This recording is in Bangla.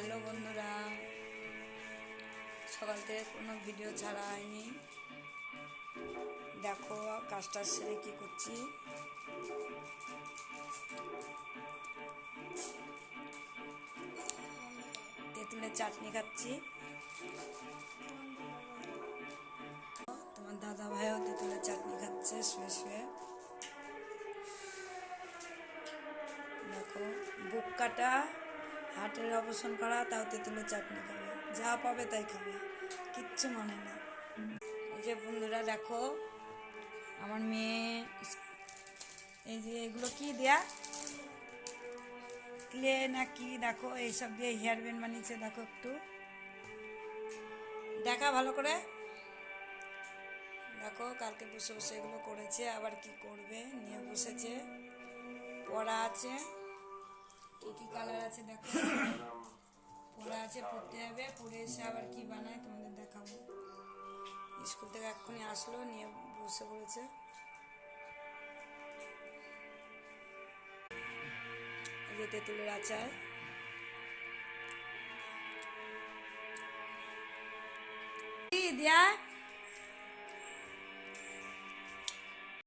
হ্যালো বন্ধুরা, সকাল থেকে কোনো ভিডিও ছাড়া হয়নি। দেখো কাজটা সেরে কি করছি। তেঁতুলের চাটনি খাচ্ছি। তোমার দাদা ভাইও তেঁতুলের চাটনি খাচ্ছে শুয়ে শুয়ে। দেখো বুক কাটা, হার্টের অপারেশন করা, তাও তেঁতুলের চাটনি খাবে, যা পাবে তাই খাবে, কিচ্ছু মানে না। এই যে বন্ধুরা দেখো, আমার মেয়ে এই যে এগুলো কি দেয়া ক্লে না কি, দেখো এইসব দিয়ে হেয়ার ব্যান্ড বানিয়েছে। দেখো একটু দেখা ভালো করে দেখো, কালকে বসে বসে এগুলো করেছে, আবার কি করবে নিয়ে বসেছে। পড়া আছে, কী কী কালার আছে দেখো, পড়া আছে, পড়তে যাবে, পড়ে এসে আবার কি বানায় তোমাদের দেখাবো। স্কুল থেকে এক্ষুনি আসলো, নিয়ে বসে পড়েছে। এই যে তেঁতুলের আচার, কি দিয়া